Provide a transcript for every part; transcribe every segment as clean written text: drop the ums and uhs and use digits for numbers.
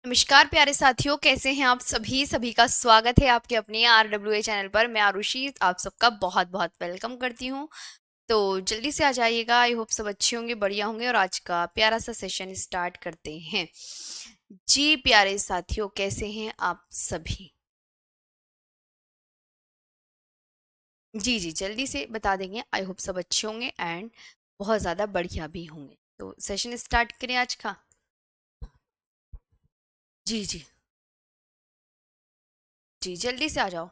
नमस्कार प्यारे साथियों, कैसे हैं आप सभी? सभी का स्वागत है आपके अपने RWA चैनल पर। मैं आरुषि आप सबका बहुत बहुत वेलकम करती हूँ। तो जल्दी से आ जाइएगा। आई होप सब अच्छे होंगे, बढ़िया होंगे और आज का प्यारा सा सेशन स्टार्ट करते हैं। जी प्यारे साथियों, कैसे हैं आप सभी? जी जी, जल्दी से बता देंगे। आई होप सब अच्छे होंगे एंड बहुत ज़्यादा बढ़िया भी होंगे। तो सेशन स्टार्ट करें आज का। जी जी जी, जल्दी से आ जाओ।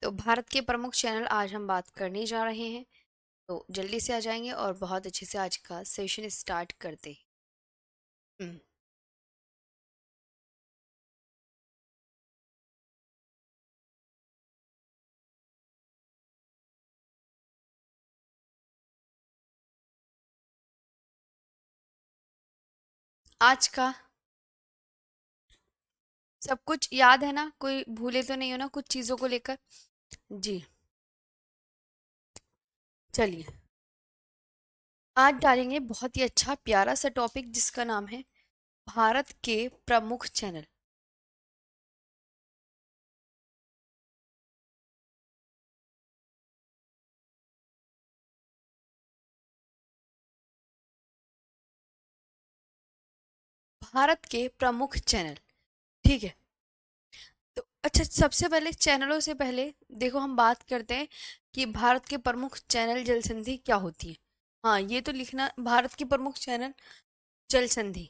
तो भारत के प्रमुख चैनल आज हम बात करने जा रहे हैं। तो जल्दी से आ जाएंगे और बहुत अच्छे से आज का सेशन स्टार्ट करते हैं। हम्म, आज का सब कुछ याद है ना? कोई भूले तो नहीं हो ना कुछ चीज़ों को लेकर? जी, चलिए आज डालेंगे बहुत ही अच्छा प्यारा सा टॉपिक जिसका नाम है भारत के प्रमुख चैनल। भारत के प्रमुख चैनल, ठीक है। तो अच्छा, सबसे पहले चैनलों से पहले देखो हम बात करते हैं कि भारत के प्रमुख चैनल जल संधि क्या होती है। हाँ, ये तो लिखना, भारत की प्रमुख चैनल जल संधि।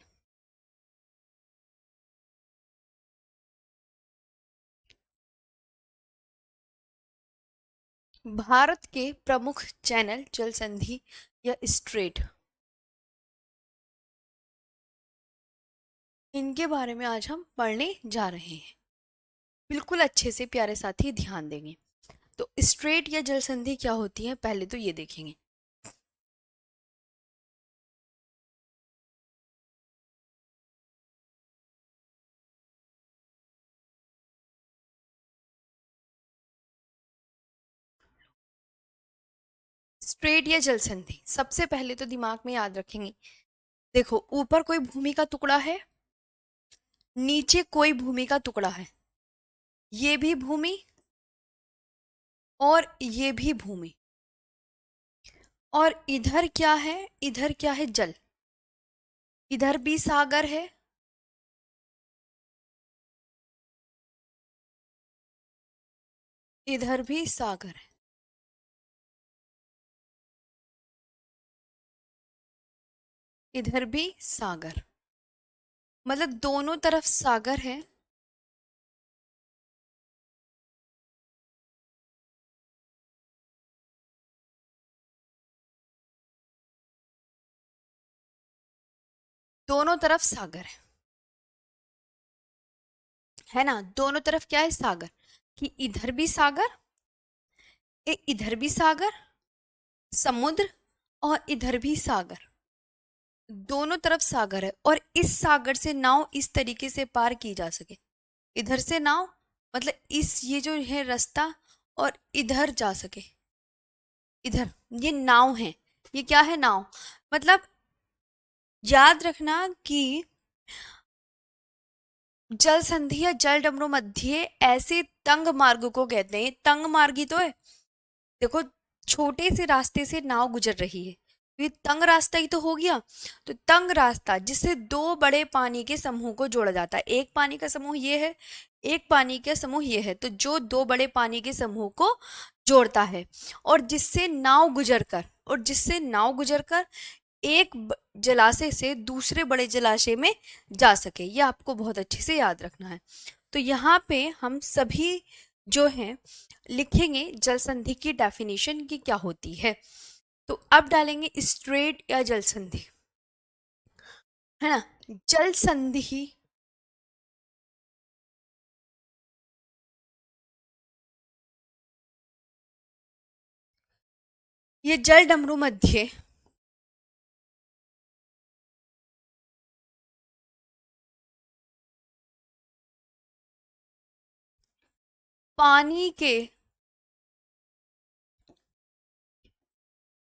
भारत के प्रमुख चैनल जल संधि या स्ट्रेट, इनके बारे में आज हम पढ़ने जा रहे हैं। बिल्कुल अच्छे से प्यारे साथी ध्यान देंगे। तो स्ट्रेट या जल संधि क्या होती है पहले तो ये देखेंगे। स्ट्रेट या जल संधि सबसे पहले तो दिमाग में याद रखेंगे। देखो, ऊपर कोई भूमि का टुकड़ा है, नीचे कोई भूमि का टुकड़ा है, ये भी भूमि और ये भी भूमि, और इधर क्या है? इधर क्या है? जल। इधर भी सागर है, इधर भी सागर है, इधर भी सागर। मतलब दोनों तरफ सागर है। दोनों तरफ सागर है ना? दोनों तरफ क्या है? सागर। कि इधर भी सागर, इधर भी सागर, समुद्र, और इधर भी सागर। दोनों तरफ सागर है और इस सागर से नाव इस तरीके से पार की जा सके। इधर से नाव, मतलब इस ये जो है रास्ता, और इधर जा सके। इधर ये नाव है। ये क्या है? नाव। मतलब याद रखना कि जल संधि या जल डमरू मध्य ऐसे तंग मार्ग को कहते हैं। तंग मार्ग ही तो है। देखो, छोटे से रास्ते से नाव गुजर रही है, तो ये तंग रास्ता ही तो हो गया। तो तंग रास्ता जिससे दो बड़े पानी के समूह को जोड़ा जाता है। एक पानी का समूह ये है, एक पानी का समूह ये है, तो जो दो बड़े पानी के समूह को जोड़ता है, और जिससे नाव गुजरकर एक जलाशय से दूसरे बड़े जलाशय में जा सके। ये आपको बहुत अच्छे से याद रखना है। तो यहाँ पे हम सभी जो हैं लिखेंगे जल संधि की डेफिनेशन की क्या होती है। तो अब डालेंगे स्ट्रेट या जल संधि, है ना? जल संधि, ये जल डमरू मध्ये पानी के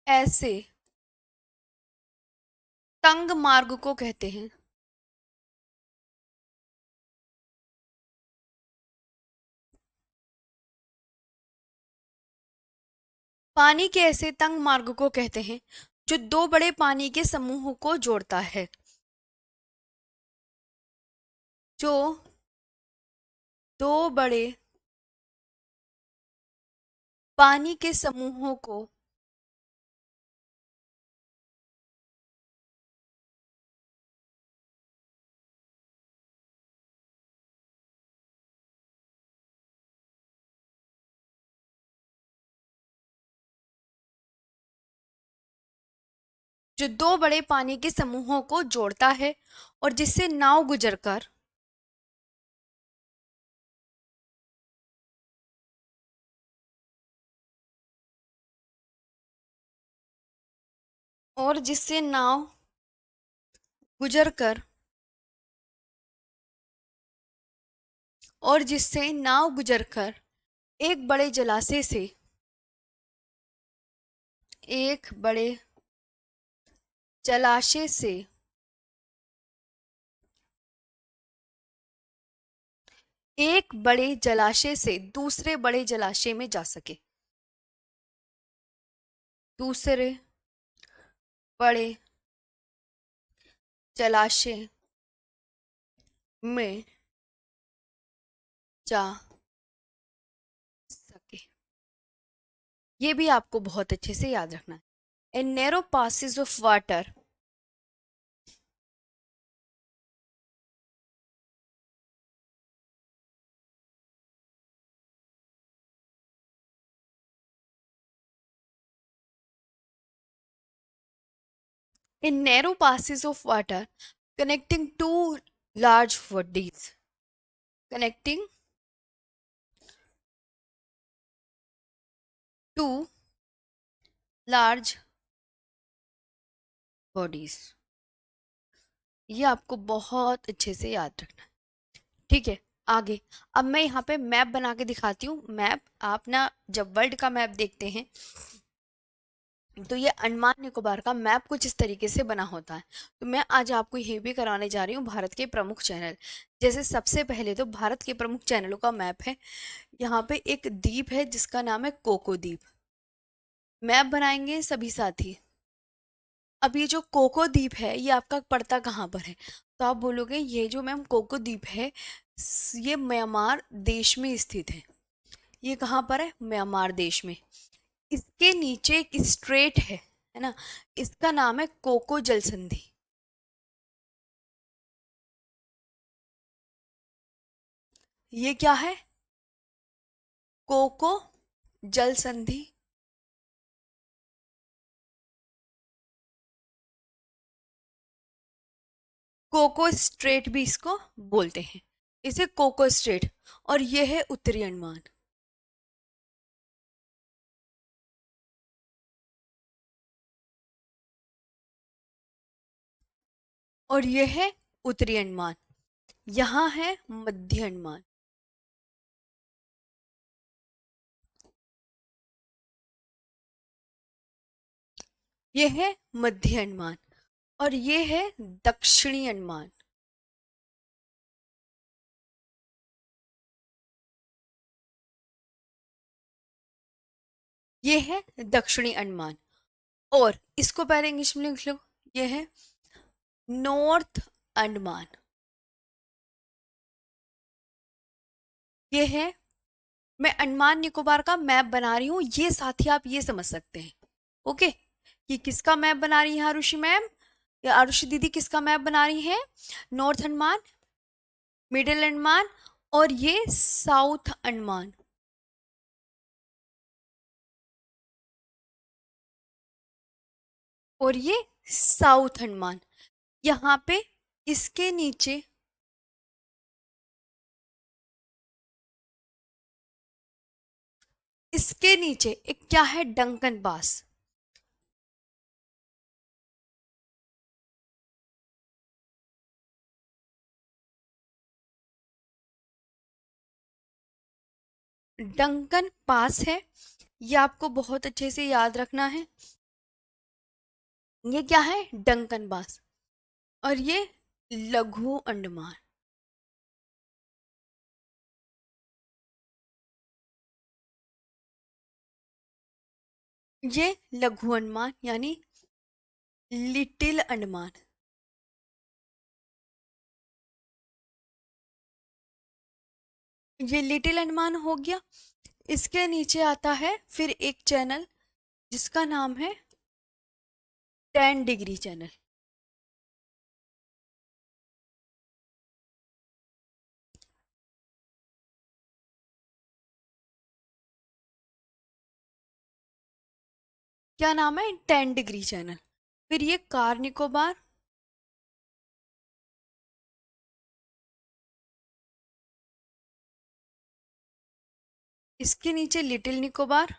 ऐसे तंग मार्ग को कहते हैं। पानी के ऐसे तंग मार्ग को कहते हैं जो दो बड़े पानी के समूहों को जोड़ता है। जो दो बड़े पानी के समूहों को जो दो बड़े पानी के समूहों को जोड़ता है और जिससे नाव गुजरकर और जिससे नाव गुजरकर और जिससे नाव गुजरकर एक बड़े जलाशय से एक बड़े जलाशय से एक बड़े जलाशय से दूसरे बड़े जलाशय में जा सके। दूसरे बड़े जलाशय में जा सके। ये भी आपको बहुत अच्छे से याद रखना है। A narrow passage of water in narrow passes of water connecting two large bodies connecting two large bodies। ये आपको बहुत अच्छे से याद रखना है। ठीक है, आगे अब मैं यहाँ पे मैप बना के दिखाती हूँ। मैप आप ना जब वर्ल्ड का मैप देखते हैं तो ये अंडमान निकोबार का मैप कुछ इस तरीके से बना होता है। तो मैं आज आपको ये भी कराने जा रही हूँ भारत के प्रमुख चैनल। जैसे सबसे पहले तो भारत के प्रमुख चैनलों का मैप है। यहाँ पे एक द्वीप है जिसका नाम है कोको द्वीप। मैप बनाएंगे सभी साथी। अब ये जो कोको द्वीप है ये आपका पड़ता कहाँ पर है? तो आप बोलोगे ये जो मैम कोको द्वीप है ये म्यांमार देश में स्थित है। ये कहाँ पर है? म्यांमार देश में। इसके नीचे एक स्ट्रेट है ना, इसका नाम है कोको जल संधि। ये क्या है? कोको जल संधि। कोको स्ट्रेट भी इसको बोलते हैं, इसे कोको स्ट्रेट। और ये है उत्तरी अंडमान। और ये है उत्तरी अंडमान। यहाँ है मध्य अंडमान। ये है मध्य अंडमान और ये है दक्षिणी अंडमान। ये है दक्षिणी अंडमान। और इसको पहले इंग्लिश में लिख लो, ये है नॉर्थ अंडमान। ये है, मैं अंडमान निकोबार का मैप बना रही हूँ, ये साथी आप ये समझ सकते हैं। ओके, ये किसका मैप बना रही है आरुषि मैम या आरुषि दीदी? किसका मैप बना रही है? नॉर्थ अंडमान, मिडिल अंडमान और ये साउथ अंडमान। और ये साउथ अंडमान। यहाँ पे इसके नीचे एक क्या है? Duncan pass. डंकन पास है, ये आपको बहुत अच्छे से याद रखना है। ये क्या है? Duncan pass. और ये लघु अंडमान। ये लघु अंडमान यानी लिटिल अंडमान। ये लिटिल अंडमान हो गया। इसके नीचे आता है फिर एक चैनल जिसका नाम है 10 डिग्री चैनल। क्या नाम है? 10 डिग्री चैनल। फिर ये कार निकोबार। इसके नीचे लिटिल निकोबार।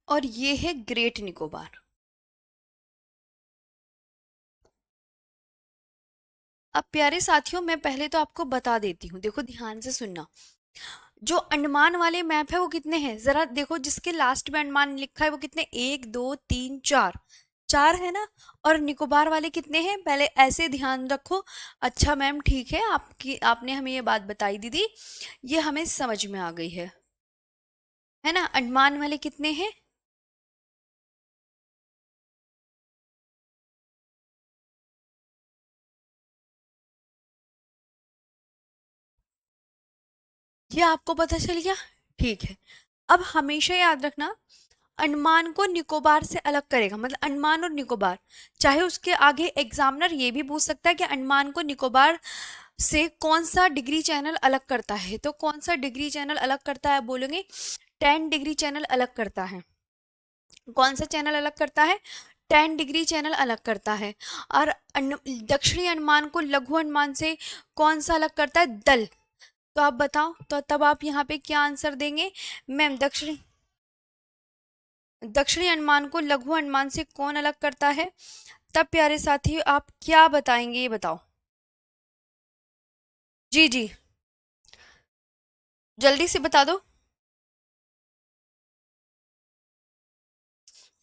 और ये है ग्रेट निकोबार। अब प्यारे साथियों, मैं पहले तो आपको बता देती हूँ, देखो ध्यान से सुनना। जो अंडमान वाले मैप है वो कितने हैं जरा देखो, जिसके लास्ट में अंडमान लिखा है वो कितने, 1 2 3 4, 4 है ना। और निकोबार वाले कितने हैं, पहले ऐसे ध्यान रखो। अच्छा मैम ठीक है, आपकी आपने हमें ये बात बताई दीदी, ये हमें समझ में आ गई है ना। अंडमान वाले कितने हैं? ये आपको पता चल गया? ठीक है। अब हमेशा याद रखना, अंडमान को निकोबार से अलग करेगा, मतलब अंडमान और निकोबार। चाहे उसके आगे एग्जामिनर ये भी पूछ सकता है कि अंडमान को निकोबार से कौन सा डिग्री चैनल अलग करता है, तो कौन सा डिग्री चैनल अलग करता है बोलेंगे? 10 डिग्री चैनल अलग करता है। कौन सा चैनल अलग करता है? 10 डिग्री चैनल अलग करता है। और दक्षिणी अंडमान को लघु अंडमान से कौन सा अलग करता है? दल। तो आप बताओ, तो तब आप यहाँ पे क्या आंसर देंगे? मैम दक्षिणी अंडमान को लघु अंडमान से कौन अलग करता है? तब प्यारे साथी आप क्या बताएंगे, ये बताओ। जी जी, जल्दी से बता दो।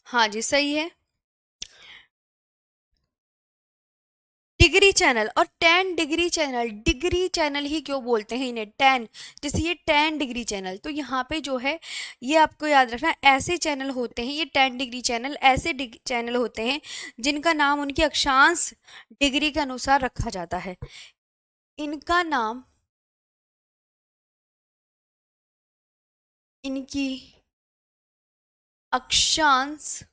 हाँ जी सही है। Degree channel. और 10 डिग्री चैनल, डिग्री चैनल ही क्यों बोलते हैं इन्हें? 10, जैसे ये 10 डिग्री चैनल, तो यहाँ पे जो है ये आपको याद रखना, ऐसे चैनल होते हैं ये 10 डिग्री चैनल, ऐसे चैनल होते हैं जिनका नाम उनकी अक्षांश डिग्री के अनुसार रखा जाता है। इनका नाम इनकी अक्षांश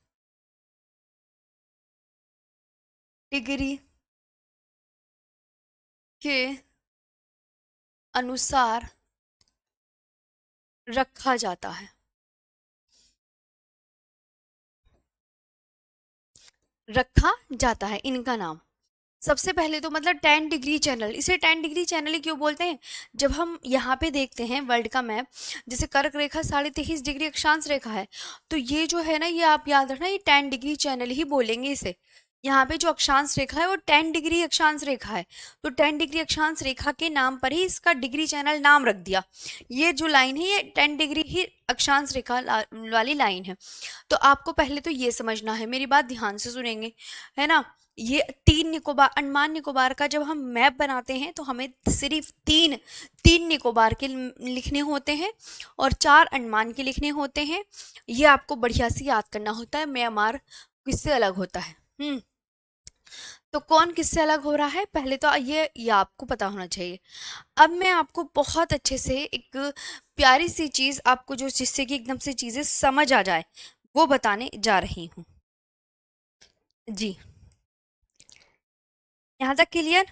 डिग्री के अनुसार रखा जाता है। रखा जाता है इनका नाम। सबसे पहले तो मतलब 10 डिग्री चैनल, इसे 10 डिग्री चैनल ही क्यों बोलते हैं? जब हम यहाँ पे देखते हैं वर्ल्ड का मैप, जैसे कर्क रेखा 23.5 डिग्री अक्षांश रेखा है, तो ये जो है ना, ये आप याद रखना, ये 10 डिग्री चैनल ही बोलेंगे इसे। यहाँ पे जो अक्षांश रेखा है वो 10 डिग्री अक्षांश रेखा है, तो 10 डिग्री अक्षांश रेखा के नाम पर ही इसका डिग्री चैनल नाम रख दिया। ये जो लाइन है ये 10 डिग्री ही अक्षांश रेखा वाली लाइन है। तो आपको पहले तो ये समझना है, मेरी बात ध्यान से सुनेंगे, है ना। ये 3 निकोबार, अंडमान निकोबार का जब हम मैप बनाते हैं तो हमें सिर्फ तीन तीन निकोबार के लिखने होते हैं और 4 अंडमान के लिखने होते हैं। ये आपको बढ़िया से याद करना होता है, म्यांमार किससे अलग होता है। तो कौन किससे अलग हो रहा है, पहले तो ये आपको पता होना चाहिए। अब मैं आपको बहुत अच्छे से एक प्यारी सी चीज आपको, जो जिससे कि एकदम से चीजें समझ आ जाए, वो बताने जा रही हूँ। जी, यहाँ तक क्लियर?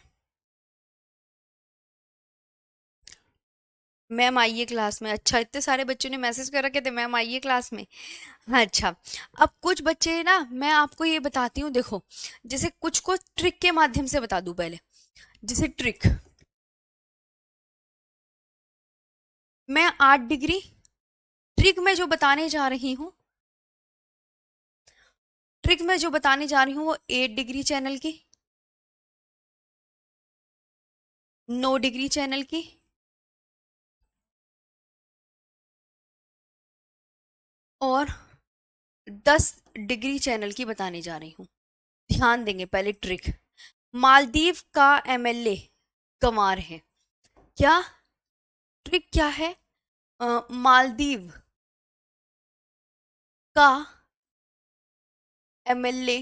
मैम आइए क्लास में। अच्छा, इतने सारे बच्चों ने मैसेज कर रखे थे मैम आइए क्लास में। हाँ, अच्छा। अब कुछ बच्चे ना, मैं आपको ये बताती हूँ, देखो जैसे कुछ को ट्रिक के माध्यम से बता दूं पहले। जैसे ट्रिक, मैं 8 डिग्री, ट्रिक में जो बताने जा रही हूँ, ट्रिक में जो बताने जा रही हूँ वो 8 डिग्री चैनल की, 9 डिग्री चैनल की, और 10 डिग्री चैनल की बताने जा रही हूँ। ध्यान देंगे पहले ट्रिक। मालदीव का एमएलए गंवार है। क्या ट्रिक क्या है? मालदीव का एमएलए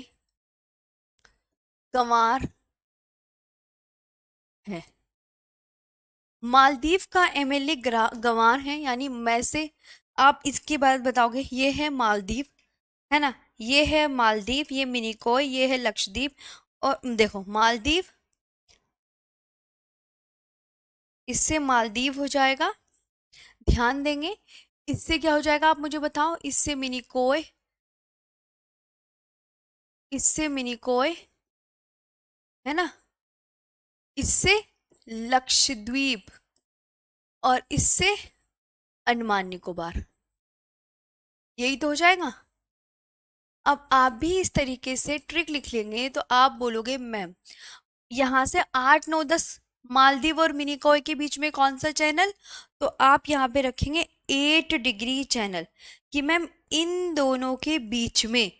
गंवार है। मालदीव का एमएलए गंवार है, यानी मैं से आप इसके बाद बताओगे ये है मालदीव, है ना, ये है मालदीव, ये मिनिकॉय, ये है लक्षद्वीप, और देखो मालदीव, इससे मालदीव हो जाएगा। ध्यान देंगे, इससे क्या हो जाएगा आप मुझे बताओ? इससे मिनिकॉय, इससे मिनिकॉय, है ना, इससे लक्षद्वीप, और इससे अंडमान निकोबार। यही तो हो जाएगा। अब आप भी इस तरीके से ट्रिक लिख लेंगे तो आप बोलोगे मैम यहाँ से 8 9 10 मालदीव और मिनिकॉय के बीच में कौन सा चैनल, तो आप यहाँ पे रखेंगे 8 डिग्री चैनल, कि मैम इन दोनों के बीच में,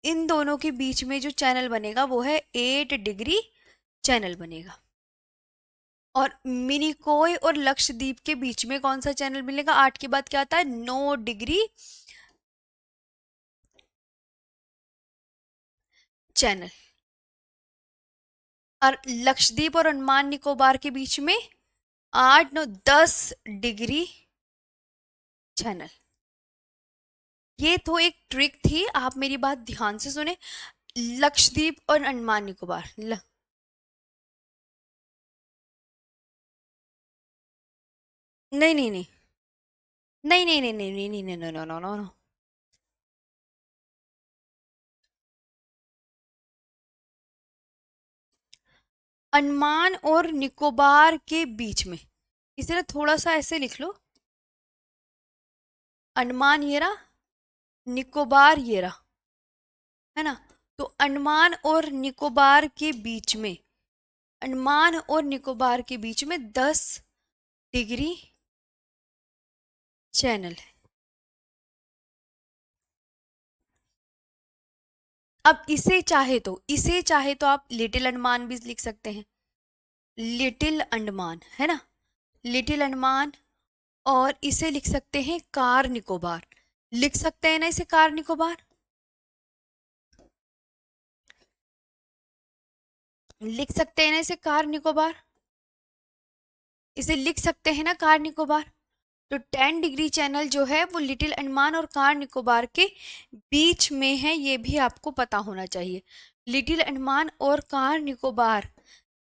इन दोनों के बीच में जो चैनल बनेगा वो है 8 डिग्री चैनल बनेगा। और मिनिकॉय और लक्षद्वीप के बीच में कौन सा चैनल मिलेगा? 8 के बाद क्या आता है? 9 डिग्री चैनल। और लक्षद्वीप और अंडमान निकोबार के बीच में 8 9 10 डिग्री चैनल। ये तो एक ट्रिक थी, आप मेरी बात ध्यान से सुने। लक्षद्वीप और अंडमान निकोबार नहीं नहीं नहीं नहीं नहीं नहीं नहीं नहीं नहीं नहीं no no no no. Andaman और निकोबार के बीच में, इसे ना थोड़ा सा ऐसे लिख लो, अंडमान ये रहा, निकोबार ये रहा, है ना। तो अंडमान और निकोबार के बीच में, अंडमान और निकोबार के बीच में 10 डिग्री चैनल है। अब इसे चाहे तो, इसे चाहे तो आप लिटिल अंडमान भी लिख सकते हैं, लिटिल अंडमान, है ना, लिटिल अंडमान। और इसे लिख सकते हैं कार निकोबार, लिख सकते हैं ना इसे कार निकोबार, लिख सकते हैं ना इसे कार निकोबार, इसे लिख सकते हैं ना कार निकोबार। तो 10 डिग्री चैनल जो है वो लिटिल अंडमान और कार निकोबार के बीच में है, ये भी आपको पता होना चाहिए। लिटिल अंडमान और कार निकोबार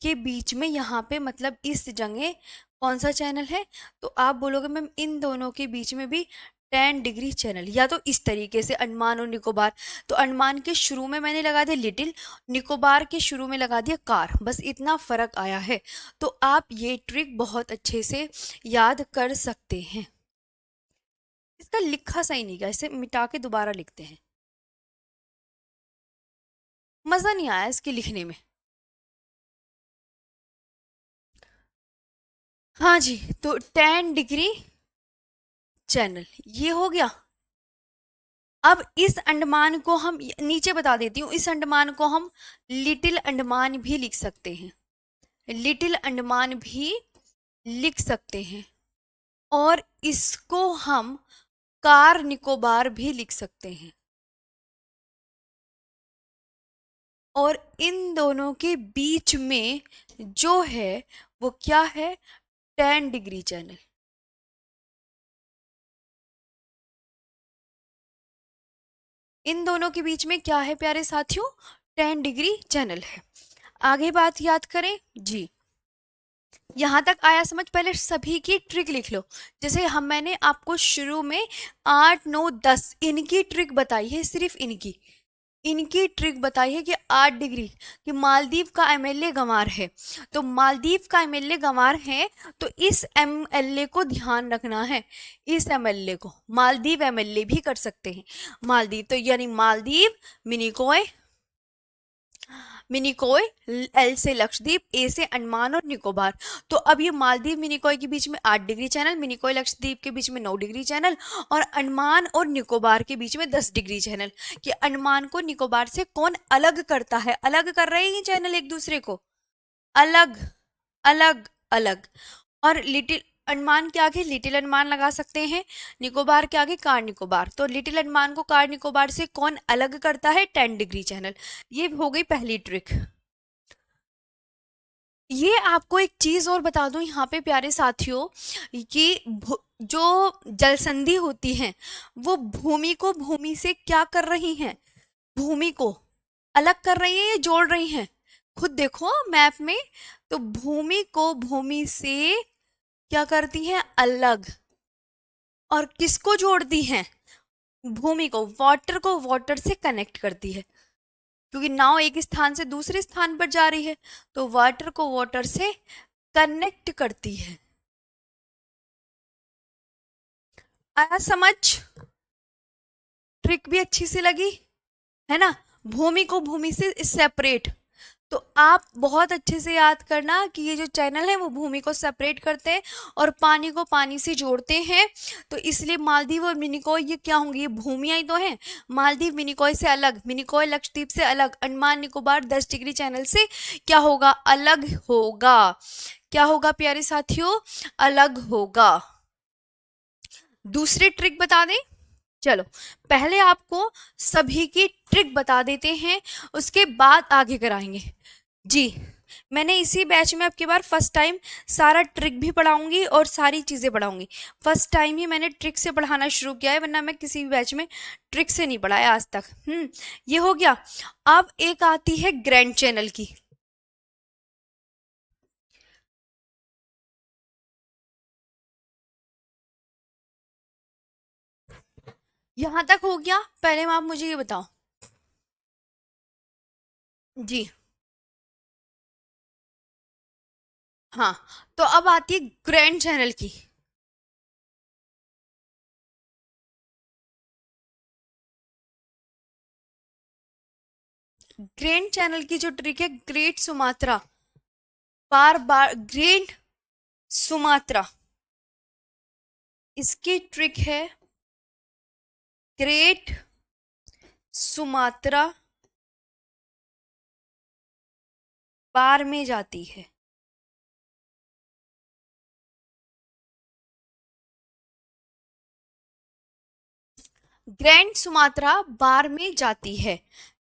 के बीच में यहाँ पे मतलब इस जगह कौन सा चैनल है, तो आप बोलोगे मैम इन दोनों के बीच में भी 10 डिग्री चैनल, या तो इस तरीके से अंडमान और निकोबार। तो अंडमान के शुरू में मैंने लगा दिया लिटिल, निकोबार के शुरू में लगा दिया कार, बस इतना फर्क आया है। तो आप ये ट्रिक बहुत अच्छे से याद कर सकते हैं। इसका लिखा सही नहीं गया, इसे मिटा के दोबारा लिखते हैं, मजा नहीं आया इसके लिखने में। हाँ जी, तो 10 डिग्री चैनल ये हो गया। अब इस अंडमान को हम नीचे बता देती हूँ, इस अंडमान को हम लिटिल अंडमान भी लिख सकते हैं, लिटिल अंडमान भी लिख सकते हैं, और इसको हम कार निकोबार भी लिख सकते हैं। और इन दोनों के बीच में जो है वो क्या है? 10 डिग्री चैनल। इन दोनों के बीच में क्या है प्यारे साथियों? 10 डिग्री चैनल है। आगे बात याद करें जी, यहाँ तक आया समझ? पहले सभी की ट्रिक लिख लो। जैसे मैंने आपको शुरू में 8 9 10 इनकी ट्रिक बताई है, सिर्फ इनकी, इनकी ट्रिक बताई है कि 8 डिग्री, कि मालदीव का एमएलए गंवार है, तो मालदीव का एमएलए गंवार है, तो इस एमएलए को ध्यान रखना है। इस एमएलए को मालदीव एमएलए भी कर सकते हैं, मालदीव तो यानी मालदीव, मिनिकॉय, मिनिकॉय, एल से लक्षद्वीप, ए से अंडमान और निकोबार। तो अब ये मालदीव मिनिकॉय के बीच में 8 डिग्री चैनल, मिनिकॉय लक्षद्वीप के बीच में 9 डिग्री चैनल और अंडमान और निकोबार के बीच में 10 डिग्री चैनल। कि अंडमान को निकोबार से कौन अलग करता है? अलग कर रहे हैं ये चैनल एक दूसरे को, अलग अलग अलग। और लिटिल अंडमान के आगे लिटिल अंडमान लगा सकते हैं, निकोबार के आगे कार निकोबार। तो लिटिल अंडमान को कार निकोबार से कौन अलग करता है? 10 डिग्री चैनल। ये हो गई पहली ट्रिक। ये आपको एक चीज और बता दूं यहाँ पे प्यारे साथियों, कि जो जल संधि होती है वो भूमि को भूमि से क्या कर रही हैं? भूमि को अलग कर रही है या जोड़ रही हैं? खुद देखो मैप में। तो भूमि को भूमि से क्या करती हैं? अलग। और किसको जोड़ती हैं? भूमि को वाटर से कनेक्ट करती है, क्योंकि नाव एक स्थान से दूसरे स्थान पर जा रही है, तो वाटर को वाटर से कनेक्ट करती है। आया समझ? ट्रिक भी अच्छी सी लगी है ना? भूमि को भूमि से सेपरेट। तो आप बहुत अच्छे से याद करना कि ये जो चैनल है वो भूमि को सेपरेट करते हैं और पानी को पानी से जोड़ते हैं। तो इसलिए मालदीव और मिनिकॉय ये क्या होंगे? ये भूमियां ही तो हैं। मालदीव मिनिकॉय से अलग, मिनिकॉय लक्षद्वीप से अलग, अंडमान निकोबार 10 डिग्री चैनल से क्या होगा? अलग होगा। क्या होगा प्यारे साथियों? अलग होगा। दूसरी ट्रिक बता दें? चलो पहले आपको सभी की ट्रिक बता देते हैं, उसके बाद आगे कराएंगे। जी, मैंने इसी बैच में अब की बार फर्स्ट टाइम सारा ट्रिक भी पढ़ाऊंगी और सारी चीज़ें पढ़ाऊंगी। फर्स्ट टाइम ही मैंने ट्रिक से पढ़ाना शुरू किया है, वरना मैं किसी भी बैच में ट्रिक से नहीं पढ़ाया आज तक। ये हो गया। अब एक आती है ग्रैंड चैनल की। यहां तक हो गया? पहले आप मुझे ये बताओ। जी हाँ, तो अब आती है ग्रैंड चैनल की। ग्रैंड चैनल की जो ट्रिक है, ग्रेट सुमात्रा, बार बार ग्रेट सुमात्रा, इसकी ट्रिक है ग्रेट सुमात्रा बार में जाती है। ग्रैंड सुमात्रा बार में जाती है,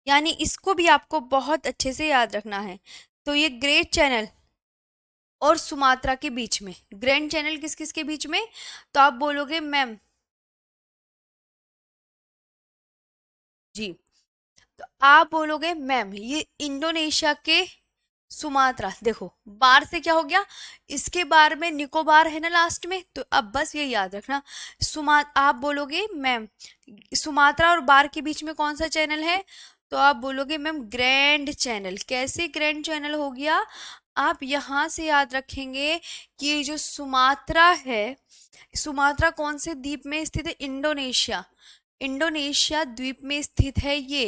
यानी इसको भी आपको बहुत अच्छे से याद रखना है। तो ये ग्रेट चैनल और सुमात्रा के बीच में, ग्रैंड चैनल किस किस के बीच में? तो आप बोलोगे मैम जी, तो आप बोलोगे मैम ये इंडोनेशिया के सुमात्रा। देखो बार से क्या हो गया? इसके बार में निकोबार है ना लास्ट में, तो अब बस ये याद रखना। आप बोलोगे मैम सुमात्रा और बार के बीच में कौन सा चैनल है? तो आप बोलोगे मैम ग्रैंड चैनल। कैसे ग्रैंड चैनल हो गया? आप यहां से याद रखेंगे कि ये जो सुमात्रा है, सुमात्रा कौन से द्वीप में स्थित है? इंडोनेशिया। इंडोनेशिया द्वीप में स्थित है ये,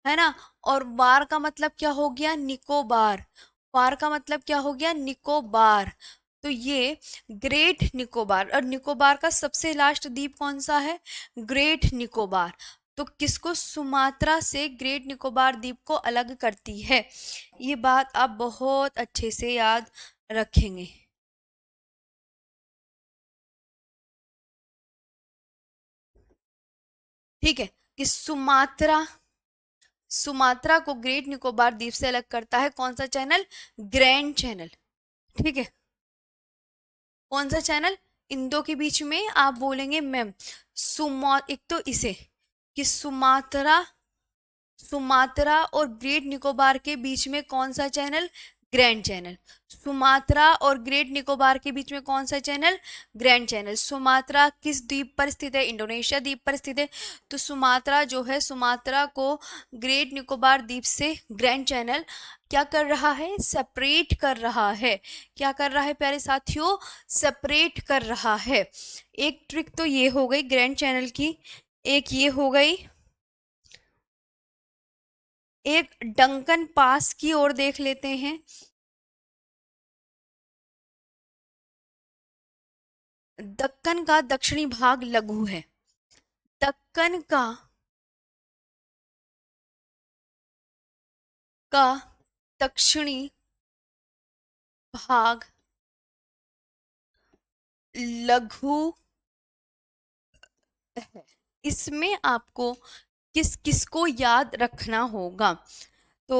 है ना? और बार का मतलब क्या हो गया? निकोबार। बार का मतलब क्या हो गया? निकोबार। तो ये ग्रेट निकोबार, और निकोबार का सबसे लास्ट द्वीप कौन सा है? ग्रेट निकोबार। तो किसको? सुमात्रा से ग्रेट निकोबार द्वीप को अलग करती है। ये बात आप बहुत अच्छे से याद रखेंगे। ठीक है, कि सुमात्रा, सुमात्रा को ग्रेट निकोबार द्वीप से अलग करता है कौन सा चैनल? Grand channel. ठीक है, कौन सा चैनल? इन दो के बीच में आप बोलेंगे मैम सुमा, एक तो इसे कि सुमात्रा, सुमात्रा और ग्रेट निकोबार के बीच में कौन सा चैनल? Grand channel. सुमात्रा और ग्रेट निकोबार के बीच में कौन सा चैनल? Grand channel. सुमात्रा किस द्वीप पर स्थित है? इंडोनेशिया द्वीप पर स्थित है। तो सुमात्रा जो है, सुमात्रा को ग्रेट निकोबार द्वीप से ग्रैंड चैनल क्या कर रहा है? सेपरेट कर रहा है। क्या कर रहा है प्यारे साथियों? सेपरेट कर रहा है। एक ट्रिक तो ये हो गई ग्रैंड चैनल की, एक ये हो गई एक डंकन पास की ओर देख लेते हैं। दक्कन का दक्षिणी भाग लघु है। दक्कन का दक्षिणी भाग लघु है। इसमें आपको किस किस को याद रखना होगा? तो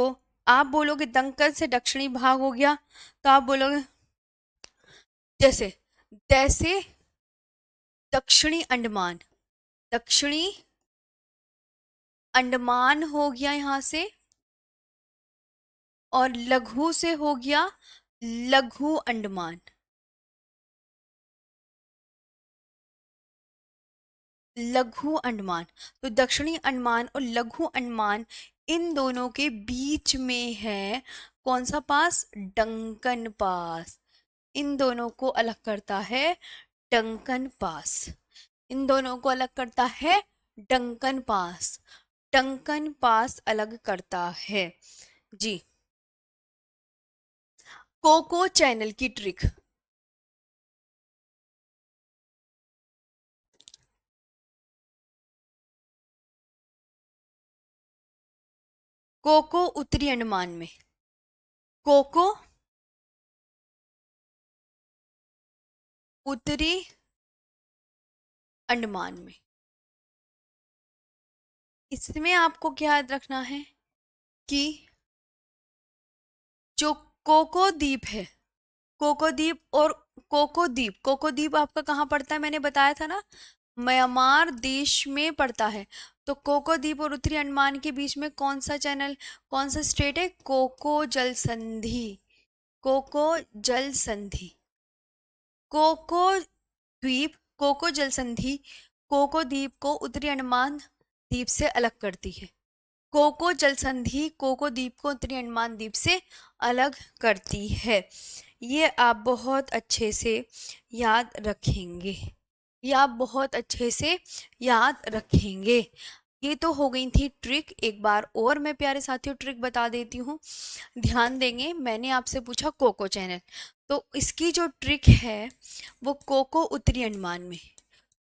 आप बोलोगे दक्कन से दक्षिणी भाग हो गया, तो आप बोलोगे जैसे जैसे दक्षिणी अंडमान, दक्षिणी अंडमान हो गया यहां से, और लघु से हो गया लघु अंडमान। लघु अंडमान, तो दक्षिणी अंडमान और लघु अंडमान, इन दोनों के बीच में है कौन सा पास? डंकन पास। इन दोनों को अलग करता है डंकन पास। इन दोनों को अलग करता है डंकन पास। डंकन पास अलग करता है जी। कोको चैनल की ट्रिक। कोको उत्तरी अंडमान में, कोको उत्तरी अंडमान में। इसमें आपको क्या याद रखना है कि जो कोको द्वीप है, कोको द्वीप और कोको द्वीप आपका कहाँ पड़ता है? मैंने बताया था ना, म्यांमार देश में पड़ता है। तो कोको द्वीप और उत्तरी अंडमान के बीच में कौन सा चैनल, कौन सा स्टेट है? कोको जल संधि। कोको जल संधि। कोको द्वीप, कोको जल संधि कोको द्वीप को उत्तरी अंडमान द्वीप से अलग करती है। कोको जल संधि कोको द्वीप को उत्तरी अंडमान द्वीप से अलग करती है। ये आप बहुत अच्छे से याद रखेंगे। ये आप बहुत अच्छे से याद रखेंगे। ये तो हो गई थी ट्रिक। एक बार और मैं प्यारे साथियों ट्रिक बता देती हूँ, ध्यान देंगे। मैंने आपसे पूछा कोको चैनल, तो इसकी जो ट्रिक है वो कोको उत्तरी अंडमान में,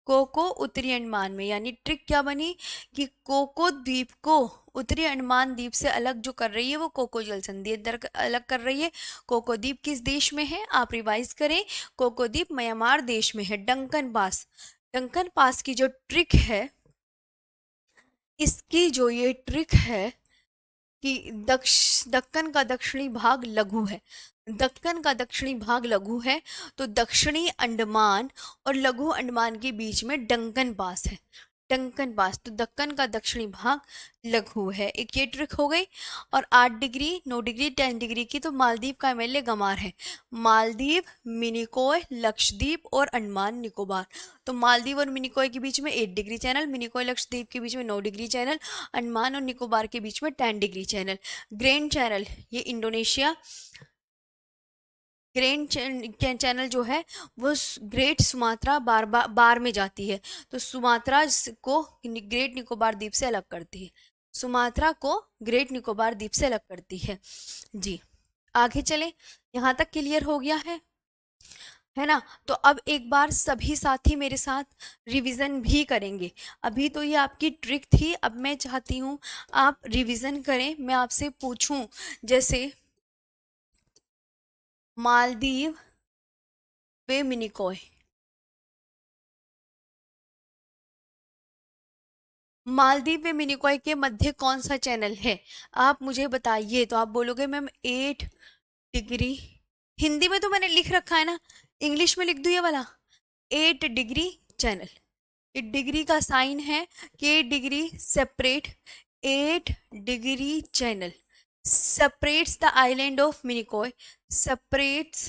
कोको उत्तरी अंडमान में, यानी ट्रिक क्या बनी कि कोको द्वीप को उत्तरी अंडमान द्वीप से अलग जो कर रही है वो कोको जल संधि अलग कर रही है। कोको द्वीप किस देश में है? आप रिवाइज करें, कोको द्वीप म्यांमार देश में है। डंकन पास, डंकन पास की जो ट्रिक है, इसकी जो ये ट्रिक है कि दक्कन का दक्षिणी भाग लघु है, दक्कन का दक्षिणी भाग लघु है, तो दक्षिणी अंडमान और लघु अंडमान के बीच में डंकन पास है। डंकन पास, तो दक्कन का दक्षिणी भाग लघु है। एक ये ट्रिक हो गई। और 8 डिग्री, 9 डिग्री, 10 डिग्री की तो मालदीव का एमएलए गंवार है। मालदीव, मिनिकॉय, लक्षद्वीप और अंडमान निकोबार। तो मालदीव और मिनिकॉय के बीच में 8 डिग्री चैनल, मिनिकॉय लक्षद्वीप के बीच में 9 डिग्री चैनल, अंडमान और निकोबार के बीच में 10 डिग्री चैनल। ग्रैंड चैनल ये इंडोनेशिया, ग्रैंड चैनल जो है वो ग्रेट सुमात्रा बार में जाती है। तो सुमात्रा को ग्रेट निकोबार द्वीप से अलग करती है। सुमात्रा को ग्रेट निकोबार द्वीप से अलग करती है जी। आगे चले, यहाँ तक क्लियर हो गया है ना? तो अब एक बार सभी साथी मेरे साथ रिवीजन भी करेंगे। अभी तो ये आपकी ट्रिक थी, अब मैं चाहती हूँ आप रिवीजन करें। मैं आपसे पूछूं जैसे मालदीव वे मिनिकॉय, मालदीव व मिनिकॉय के मध्य कौन सा चैनल है? आप मुझे बताइए। तो आप बोलोगे मैम 8 डिग्री, हिंदी में तो मैंने लिख रखा है ना, इंग्लिश में लिख दूँ ये वाला? 8 डिग्री चैनल, 8 डिग्री का साइन है कि 8 degree separate, 8 degree channel separates the island of Minicoy, separates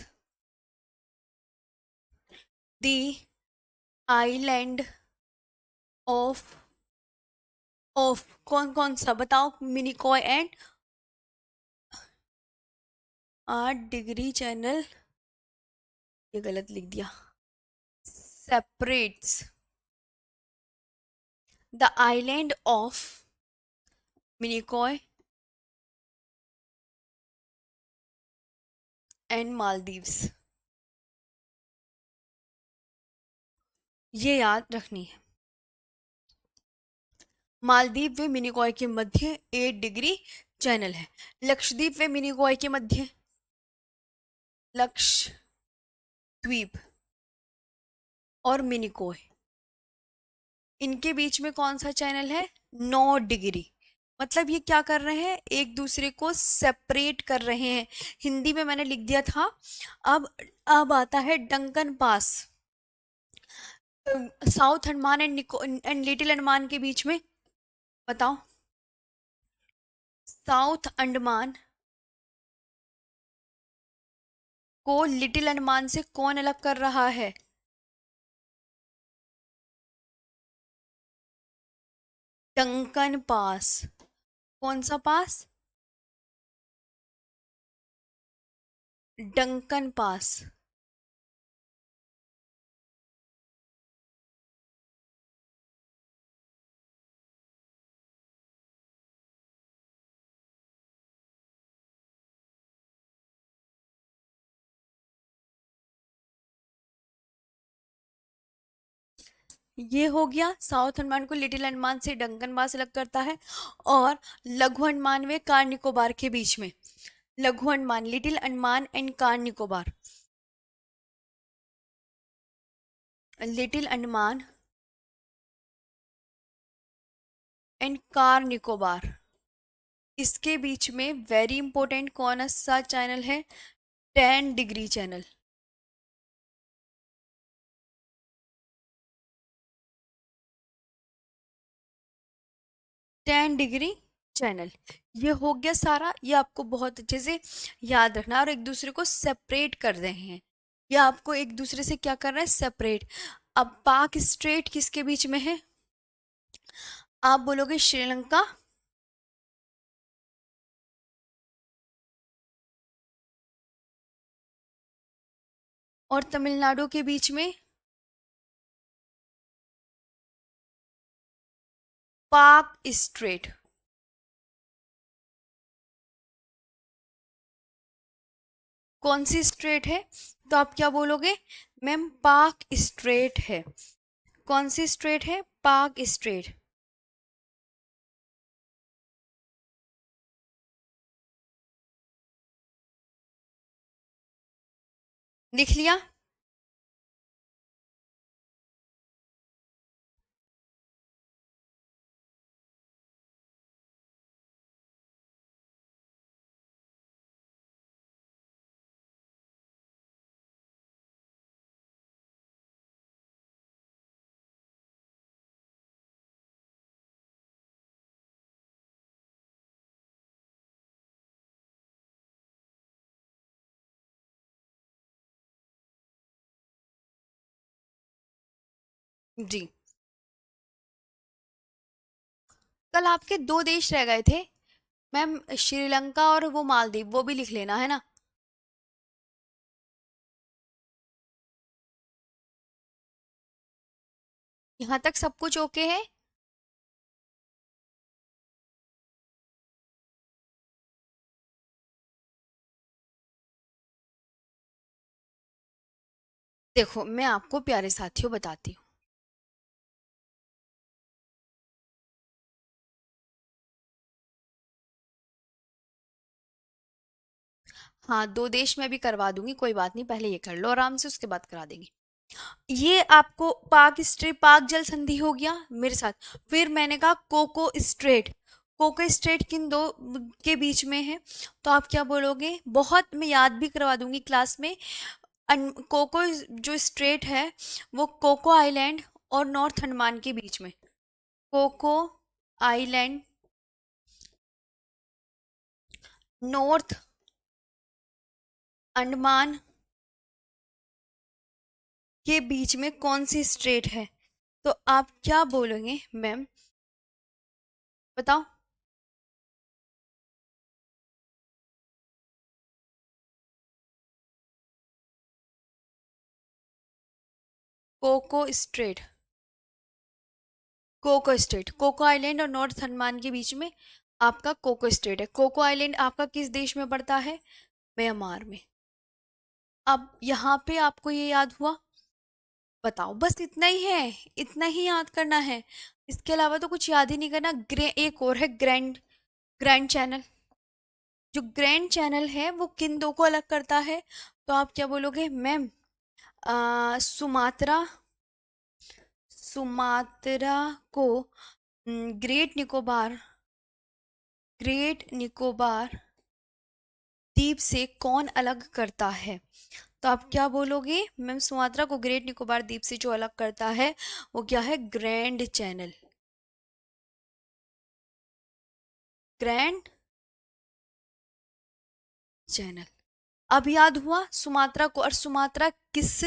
the island of कौन कौन सा बताओ? मिनिकॉय एंड 8 डिग्री चैनल, ये गलत लिख दिया, separates the island of Minicoy and Maldives, ये याद रखनी है। मालदीव व मिनिकॉय के मध्य 8 डिग्री चैनल है। लक्षद्वीप व मिनिकॉय के मध्य, लक्षद्वीप और मिनिकॉय, इनके बीच में कौन सा चैनल है? 9 डिग्री। मतलब ये क्या कर रहे हैं? एक दूसरे को सेपरेट कर रहे हैं। हिंदी में मैंने लिख दिया था। अब आता है Duncan pass, south Andaman and little Andaman के बीच में। बताओ, साउथ अंडमान को लिटिल अंडमान से कौन अलग कर रहा है? Duncan pass. कौन सा पास? डंकन पास। ये हो गया, साउथ अंडमान को लिटिल अंडमान से डंकन पास अलग करता है। और लघु अंडमान व कार निकोबार के बीच में, लघु Andaman, little Andaman and car Nicobar, little Andaman and car Nicobar, इसके बीच में वेरी इंपॉर्टेंट कौन सा चैनल है? 10 डिग्री चैनल। 10 डिग्री चैनल, ये हो गया सारा। ये आपको बहुत अच्छे से याद रखना, और एक दूसरे को सेपरेट कर रहे हैं। ये आपको एक दूसरे से क्या कर रहा है? सेपरेट। अब पाक स्ट्रेट किसके बीच में है? आप बोलोगे श्रीलंका और तमिलनाडु के बीच में पाक स्ट्रेट। कौन सी स्ट्रेट है? तो आप क्या बोलोगे? मैम पाक स्ट्रेट है। कौन सी स्ट्रेट है? पाक स्ट्रेट। लिख लिया? जी, कल आपके 2 देश रह गए थे मैम, श्रीलंका और वो मालदीव, वो भी लिख लेना है ना। यहाँ तक सब कुछ ओके है? देखो, मैं आपको प्यारे साथियों बताती हूँ। हाँ, 2 देश में भी करवा दूंगी, कोई बात नहीं, पहले ये कर लो आराम से, उसके बाद करा देंगे। ये आपको पाक स्ट्रेट, पाक जल संधि हो गया मेरे साथ। फिर मैंने कहा कोको स्ट्रेट। कोको स्ट्रेट किन दो के बीच में है? तो आप क्या बोलोगे? बहुत मैं याद भी करवा दूंगी क्लास में। कोको जो स्ट्रेट है वो कोको आइलैंड और नॉर्थ अंडमान के बीच में। कोको आइलैंड, नॉर्थ अंडमान के बीच में कौन सी स्ट्रेट है? तो आप क्या बोलोगे मैम? बताओ। Coco strait, Coco state, Coco island और नॉर्थ अंडमान के बीच में आपका कोको स्टेट है। कोको आइलैंड आपका किस देश में पड़ता है? म्यांमार में। अब यहाँ पे आपको ये याद हुआ? बताओ, बस इतना ही है, इतना ही याद करना है, इसके अलावा तो कुछ याद ही नहीं करना। एक और है ग्रैंड, ग्रैंड चैनल। जो ग्रैंड चैनल है वो किन दो को अलग करता है? तो आप क्या बोलोगे मैम? सुमात्रा, सुमात्रा को ग्रेट निकोबार, ग्रेट निकोबार द्वीप से कौन अलग करता है? तो आप क्या बोलोगे मैम? सुमात्रा को ग्रेट निकोबार द्वीप से जो अलग करता है वो क्या है? Grand channel, grand channel. अब याद हुआ सुमात्रा को। और सुमात्रा किस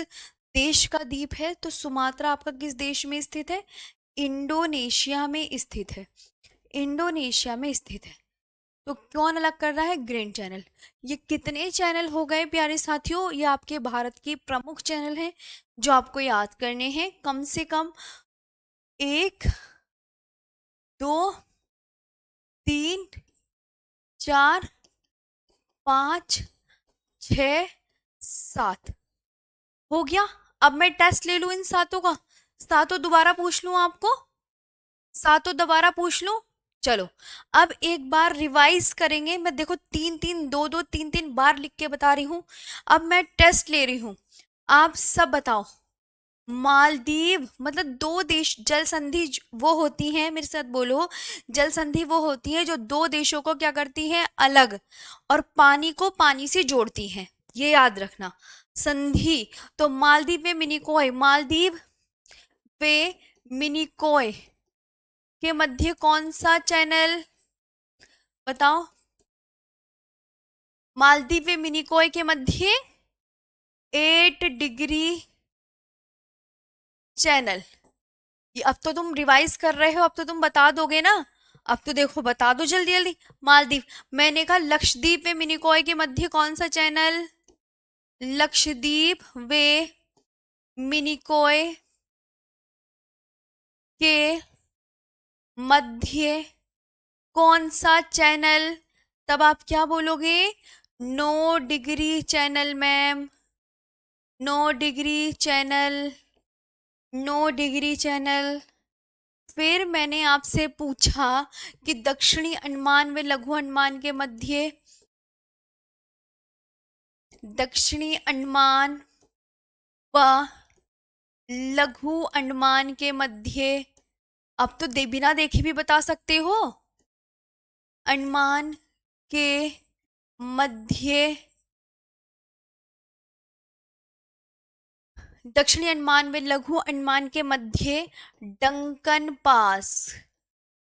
देश का द्वीप है? तो सुमात्रा आपका किस देश में स्थित है? इंडोनेशिया में स्थित है, इंडोनेशिया में स्थित है। तो कौन अलग कर रहा है? Grand channel. ये कितने चैनल हो गए प्यारे साथियों? ये आपके भारत के प्रमुख चैनल हैं जो आपको याद करने हैं। कम से कम 1, 2, 3, 4, 5, 6, 7 हो गया। अब मैं टेस्ट ले लूं इन सातों का? सातों दोबारा पूछ लूं आपको? सातों दोबारा पूछ लूं? चलो, अब एक बार रिवाइज करेंगे। मैं देखो 3-3, 2-2, 3-3 बार लिख के बता रही हूं। अब मैं टेस्ट ले रही हूं, आप सब बताओ। मालदीव मतलब दो देश, जल संधि वो होती है, मेरे साथ बोलो, जल संधि वो होती है जो दो देशों को क्या करती है? अलग, और पानी को पानी से जोड़ती है, ये याद रखना। संधि। तो मालदीव में मिनिकॉय, मालदीव वे मिनिकॉय के मध्य कौन सा चैनल? बताओ। मालदीव व मिनिकॉय के मध्य 8 डिग्री चैनल। ये अब तो तुम रिवाइज कर रहे हो, अब तो तुम बता दोगे ना? अब तो देखो बता दो जल्दी जल्दी। मालदीव, मैंने कहा लक्षद्वीप व मिनिकॉय के मध्य कौन सा चैनल? लक्षद्वीप व मिनिकॉय के मध्य कौन सा चैनल? तब आप क्या बोलोगे? 9 degree channel ma'am, 9 degree channel, 9 degree channel. फिर मैंने आपसे पूछा कि दक्षिणी अंडमान व लघु अंडमान के मध्य, दक्षिणी अंडमान व लघु अंडमान के मध्य, अब तो बिना देखे भी बता सकते हो। अंडमान के मध्य, दक्षिणी अंडमान व लघु अंडमान के मध्य डंकन पास।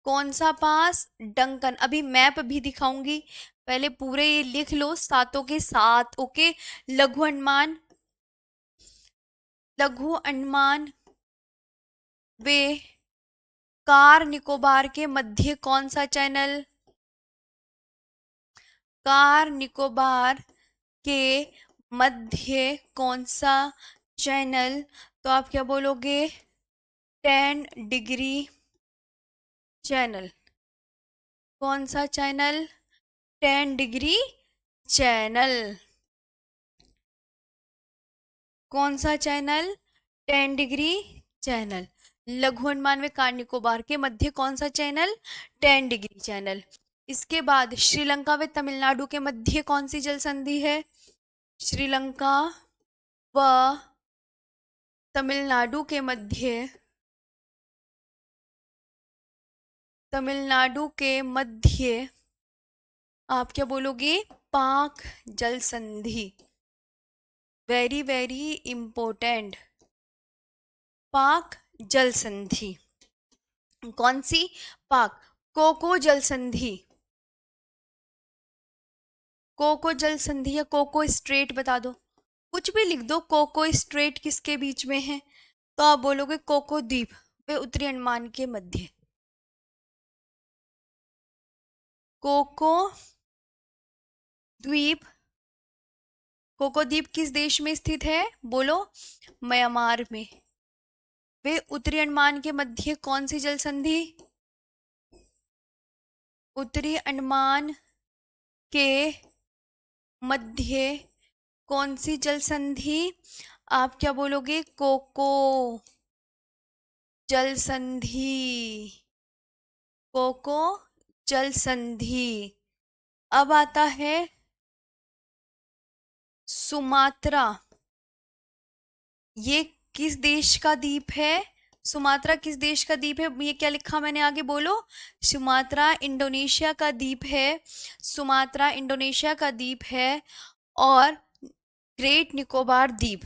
कौन सा पास? डंकन। अभी मैप भी दिखाऊंगी, पहले पूरे ये लिख लो सातों के साथ। ओके। लघु अंडमान, लघु अंडमान वे कार निकोबार के मध्य कौन सा चैनल? कार निकोबार के मध्य कौन सा चैनल? तो आप क्या बोलोगे? 10 डिग्री चैनल। कौन सा चैनल? 10 degree channel. कौन सा चैनल? 10 degree channel. लघु अंडमान व कार निकोबार के मध्य कौन सा चैनल? 10 degree channel. इसके बाद श्रीलंका व तमिलनाडु के मध्य कौन सी जल संधि है? श्रीलंका व तमिलनाडु के मध्य, तमिलनाडु के मध्य आप क्या बोलोगे? पाक जल संधि। वेरी वेरी इंपॉर्टेंट, पाक जल संधि। कौन सी? पाक। कोको जल संधि, कोको जल संधि या कोको स्ट्रेट बता दो, कुछ भी लिख दो। कोको स्ट्रेट किसके बीच में है? तो आप बोलोगे कोको द्वीप वे उत्तरी अंडमान के मध्य। कोको द्वीप, कोको द्वीप किस देश में स्थित है? बोलो। म्यांमार में। वे उत्तरी अंडमान के मध्य कौन सी जल संधि? उत्तरी अंडमान के मध्य कौन सी जल संधि? आप क्या बोलोगे? कोको जल संधि। कोको जल संधि। अब आता है सुमात्रा। ये किस देश का द्वीप है? सुमात्रा किस देश का द्वीप है? ये क्या लिखा मैंने आगे, बोलो। सुमात्रा इंडोनेशिया का द्वीप है। सुमात्रा इंडोनेशिया का द्वीप है। और ग्रेट निकोबार द्वीप,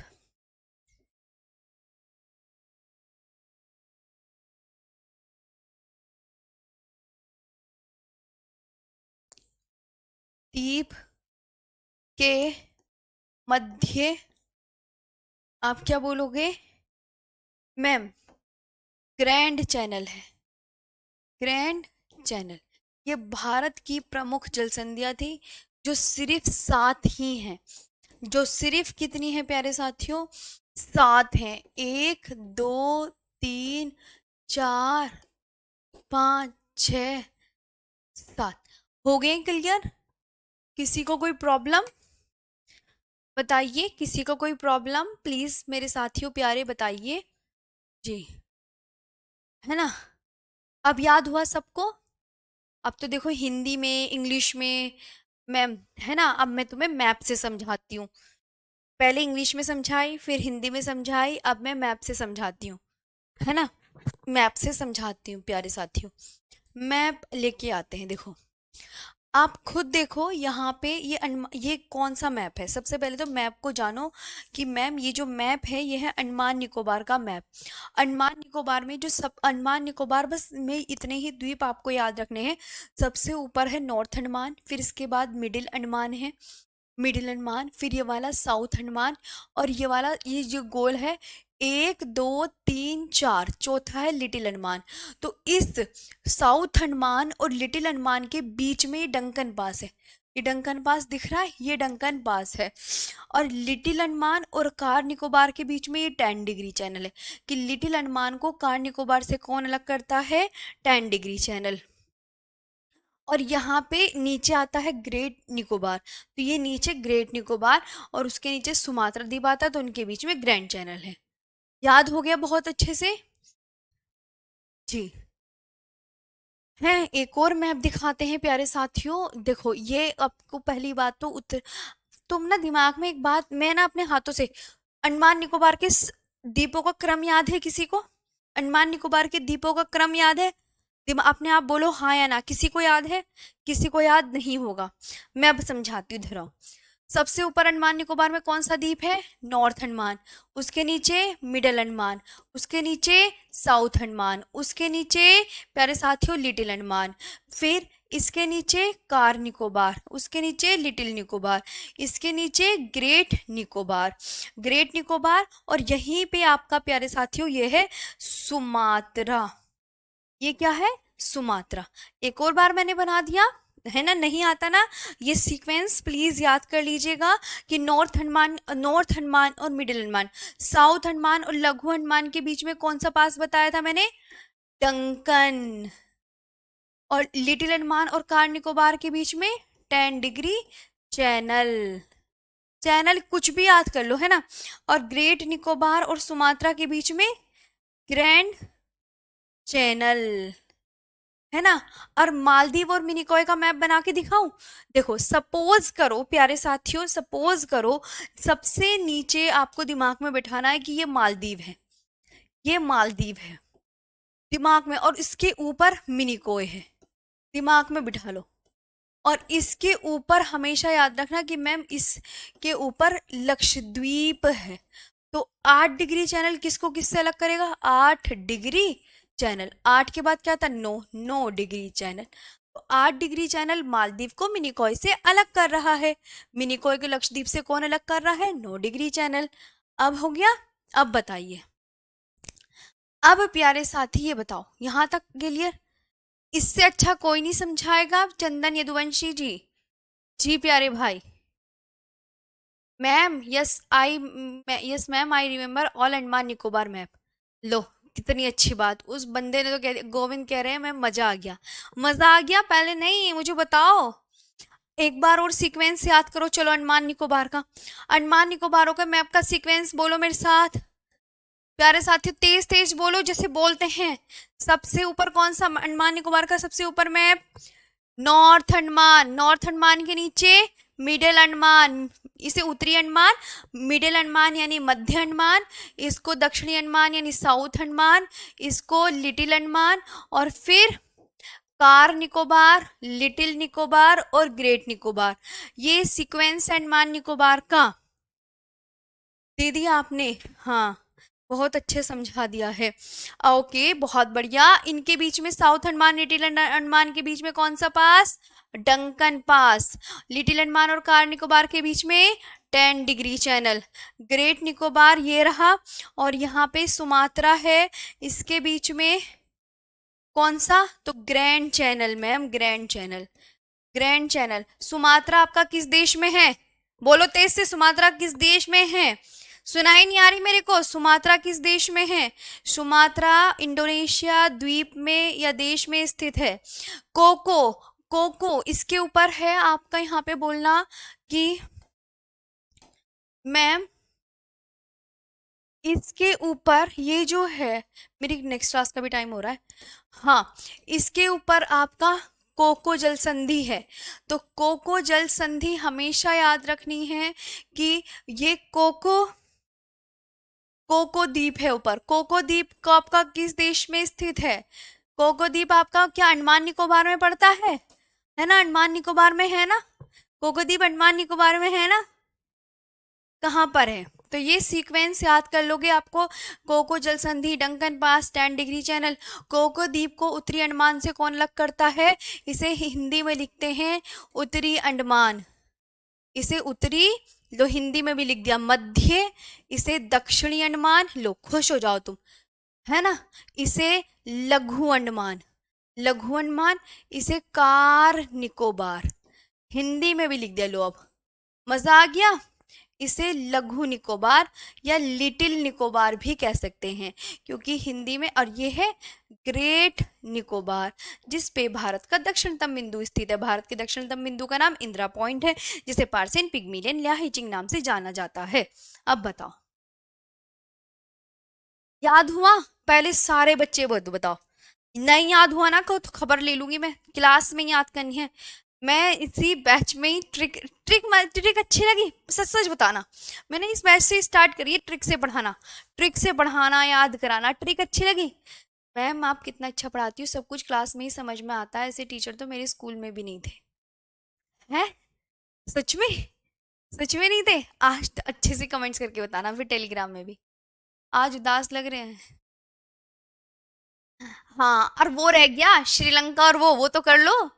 द्वीप के मध्य, आप क्या बोलोगे मैम? ग्रैंड चैनल है। Grand channel. ये भारत की प्रमुख जल संधियां थी, जो सिर्फ 7 ही हैं। जो सिर्फ कितनी है प्यारे साथियों? 7 हैं। 1 2 3 4 5 6 7। हो गए क्लियर? किसी को कोई प्रॉब्लम? बताइए, किसी को कोई प्रॉब्लम? प्लीज मेरे साथियों प्यारे बताइए जी, है ना? अब याद हुआ सबको? अब तो देखो हिंदी में, इंग्लिश में मैम, है ना? अब मैं तुम्हें मैप से समझाती हूँ। पहले इंग्लिश में समझाई, फिर हिंदी में समझाई, अब मैं मैप से समझाती हूँ, है ना? मैप से समझाती हूँ प्यारे साथियों। मैप लेके आते हैं, देखो आप खुद देखो यहाँ पे ये कौन सा मैप है। सबसे पहले तो मैप को जानो कि मैम ये जो मैप है ये है अंडमान निकोबार का मैप। अंडमान निकोबार में जो सब अंडमान निकोबार, बस में इतने ही द्वीप आपको याद रखने हैं। सबसे ऊपर है नॉर्थ अंडमान, फिर इसके बाद मिडिल अंडमान है, मिडिल अंडमान, फिर ये वाला साउथ अंडमान, और ये वाला, ये जो गोल है 1 2 3 4, चौथा है लिटिल अंडमान। तो इस साउथ अंडमान और लिटिल अंडमान के बीच में ये डंकन पास है। ये डंकन पास दिख रहा है, ये डंकन पास है। और लिटिल अंडमान और कार निकोबार के बीच में ये 10 डिग्री चैनल है। कि लिटिल अंडमान को कार निकोबार से कौन अलग करता है? 10 डिग्री चैनल। और यहाँ पे नीचे आता है ग्रेट निकोबार। तो ये नीचे ग्रेट निकोबार और उसके नीचे सुमात्रा द्वीप आता है, तो उनके बीच में ग्रैंड चैनल है। याद हो गया बहुत अच्छे से जी? है, एक और मैप दिखाते हैं प्यारे साथियों। देखो ये आपको पहली बात तो उत्तर, तुम ना दिमाग में एक बात, मैं ना अपने हाथों से, अंडमान निकोबार के द्वीपों का क्रम याद है किसी को? अंडमान निकोबार के द्वीपों का क्रम याद है? अपने आप बोलो हाँ या ना। किसी को याद है? किसी को याद नहीं होगा। मैं अब समझाती हूँ, धराओ। सबसे ऊपर अंडमान निकोबार में कौन सा द्वीप है? नॉर्थ अंडमान। उसके नीचे मिडल अंडमान, उसके नीचे साउथ अंडमान, उसके नीचे प्यारे साथियों लिटिल अंडमान, फिर इसके नीचे कार निकोबार, उसके नीचे लिटिल निकोबार, इसके नीचे ग्रेट निकोबार, ग्रेट निकोबार, और यहीं पे आपका प्यारे साथियों ये है सुमात्रा। ये क्या है? सुमात्रा। एक और बार मैंने बना दिया, है ना? नहीं आता ना? ये सीक्वेंस प्लीज याद कर लीजिएगा कि नॉर्थ अंडमान और मिडिल अंडमान, साउथ अंडमान और लघु अंडमान के बीच में कौन सा पास बताया था मैंने? डंकन। और लिटिल अंडमान और कार निकोबार के बीच में 10 डिग्री चैनल। चैनल कुछ भी याद कर लो, है ना? और ग्रेट निकोबार और सुमात्रा के बीच में ग्रैंड चैनल, है ना? और मालदीव और मिनिकॉय का मैप बना के दिखाऊं? देखो सपोज करो प्यारे साथियों, सपोज करो सबसे नीचे आपको दिमाग में बिठाना है कि ये मालदीव है, ये मालदीव है दिमाग में, और इसके ऊपर मिनिकॉय है, दिमाग में बिठा लो। और इसके ऊपर हमेशा याद रखना कि मैम इसके ऊपर लक्षद्वीप है। तो 8 डिग्री चैनल किसको किससे अलग करेगा? 8 डिग्री चैनल। 8 के बाद क्या था? 9 डिग्री चैनल। तो 8 डिग्री चैनल मालदीव को मिनिकॉय से अलग कर रहा है। मिनिकॉय को लक्षद्वीप से कौन अलग कर रहा है? 9 डिग्री चैनल। अब हो गया? अब बताइए, अब प्यारे साथी ये बताओ, यहां तक क्लियर? इससे अच्छा कोई नहीं समझाएगा? चंदन यदुवंशी जी, जी प्यारे भाई। Ma'am yes ma'am, I remember all Andaman Nicobar map. लो कितनी अच्छी बात, उस बंदे ने तो कह, गोविंद कह रहे हैं मैं मजा आ गया। मजा आ गया? पहले नहीं, मुझे बताओ एक बार और सीक्वेंस याद करो, चलो अंडमान निकोबार का। अंडमान निकोबारों का मैप का सीक्वेंस बोलो मेरे साथ, प्यारे साथियों, तेज तेज बोलो जैसे बोलते हैं। सबसे ऊपर कौन सा अंडमान निकोबार का सबसे ऊपर map? North Andaman. North Andaman के नीचे मिडिल अंडमान, इसे उत्तरी अंडमान, मिडिल अंडमान यानी मध्य अंडमान, इसको दक्षिणी अंडमान यानी साउथ अंडमान, इसको लिटिल अंडमान, और फिर कार निकोबार, लिटिल निकोबार और ग्रेट निकोबार। ये सीक्वेंस अंडमान निकोबार का दे दिया आपने। हाँ, बहुत अच्छे समझा दिया है। ओके, बहुत बढ़िया। इनके बीच में साउथ अंडमान लिटिल अंडमान के बीच में कौन सा pass? Duncan pass. Little Andaman और कार निकोबार के बीच में 10 डिग्री चैनल। ग्रेट निकोबार ये रहा, और यहाँ पे सुमात्रा है, इसके बीच में कौन सा? तो grand channel ma'am, grand channel. Grand channel. Sumatra आपका किस देश में है? बोलो तेज से, सुमात्रा किस देश में है? सुनाई नहीं आ रही मेरे को। सुमात्रा किस देश में है? सुमात्रा इंडोनेशिया द्वीप में या देश में स्थित है। कोको, कोको इसके ऊपर है आपका, यहाँ पे बोलना कि मैम इसके ऊपर ये जो है, मेरी नेक्स्ट क्लास का भी टाइम हो रहा है। हाँ, इसके ऊपर आपका कोको जल संधि है। तो कोको जल संधि हमेशा याद रखनी है कि ये कोको, कोको द्वीप है ऊपर। कोको द्वीप को आपका किस देश में स्थित है? कोको द्वीप आपका क्या अंडमान निकोबार में पड़ता है ना? अंडमान निकोबार में है ना? कोको द्वीप अंडमान निकोबार में है ना? कहाँ पर है? तो ये सीक्वेंस याद कर लोगे आपको। कोको जल संधि, Duncan pass, 10 degree channel. Coco द्वीप को उत्तरी अंडमान से कौन अलग करता है? इसे हिंदी में लिखते हैं उत्तरी अंडमान। इसे उत्तरी, लो हिंदी में भी लिख दिया मध्य। इसे दक्षिणी अंडमान, लो खुश हो जाओ तुम, है ना? इसे लघु अंडमान, लघु अंडमान। इसे कार निकोबार, हिंदी में भी लिख दिया, लो अब मजा आ गया। इसे लघु निकोबार या लिटिल निकोबार भी कह सकते हैं, क्योंकि हिंदी में। और ये है ग्रेट निकोबार, जिस पे भारत का दक्षिणतम बिंदु स्थित है। भारत के दक्षिणतम बिंदु का नाम इंदिरा पॉइंट है, जिसे पार्सेन पिग्मिलियन ल्याहीचिंग नाम से जाना जाता है। अब बताओ, याद हुआ? पहले सारे बच्चे बताओ। नहीं याद हुआ ना तो खबर ले लूंगी मैं, क्लास में याद करनी है। मैं इसी बैच में ही ट्रिक ट्रिक ट्रिक अच्छी लगी, सच सच बताना। मैंने इस बैच से स्टार्ट करी है ट्रिक से पढ़ाना, ट्रिक से पढ़ाना, याद कराना। ट्रिक अच्छी लगी? मैम आप कितना अच्छा पढ़ाती हो, सब कुछ क्लास में ही समझ में आता है। ऐसे टीचर तो मेरे स्कूल में भी नहीं थे। हैं? सच में? सच में नहीं थे? आज अच्छे से कमेंट्स करके बताना फिर टेलीग्राम में भी। आज उदास लग रहे हैं। हाँ, और वो रह गया श्रीलंका, और वो तो कर लो।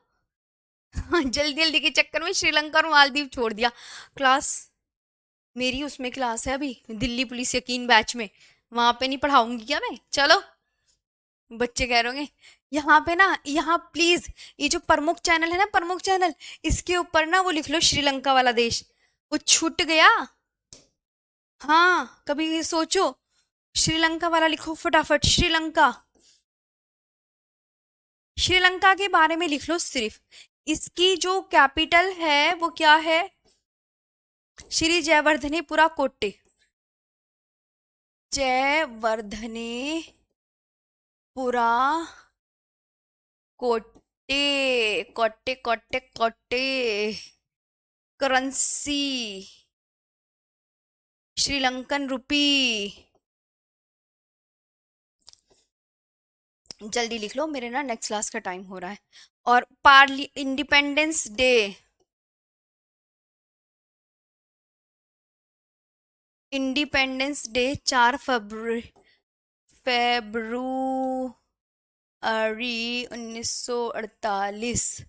जल्दी जल्दी के चक्कर में श्रीलंका और मालदीव छोड़ दिया। क्लास मेरी उसमें क्लास है अभी, दिल्ली पुलिस यकीन बैच में, वहां पे नहीं पढ़ाऊंगी क्या मैं? चलो, बच्चे कह रहे होंगे यहाँ पे ना, यहाँ प्लीज ये जो प्रमुख चैनल है ना, प्रमुख चैनल, इसके ऊपर ना वो लिख लो श्रीलंका वाला देश, वो छूट गया। हाँ, कभी सोचो, श्रीलंका वाला लिखो फटाफट। श्रीलंका, श्रीलंका के बारे में लिख लो सिर्फ। इसकी जो कैपिटल है वो क्या है? श्री जयवर्धनेपुरा कोट्टे, जयवर्धनेपुरा कोट्टे, कोट्टे कोट्टे कोट्टे। करेंसी श्रीलंकन रुपी। जल्दी लिख लो, मेरे ना नेक्स्ट क्लास का टाइम हो रहा है। और Parly independence day, independence day 4 फरवरी, फेब्रुअरी 1948,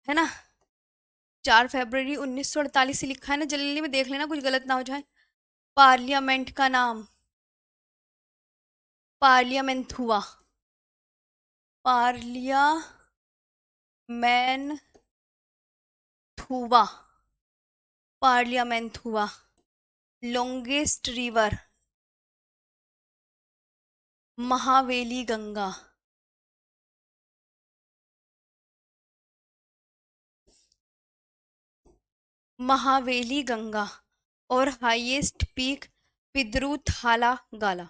है ना? 4 फरवरी 1948 से लिखा है ना, जल्दी में देख लेना कुछ गलत ना हो जाए। पार्लियामेंट का नाम पार्लियामेंट हुआ, पार्लियामेंट हुआ, पार्लियामेंट हुआ। Longest river, Mahaweli Ganga. महावेली गंगा और हाईएस्ट पीक पिद्रुथाला गाला।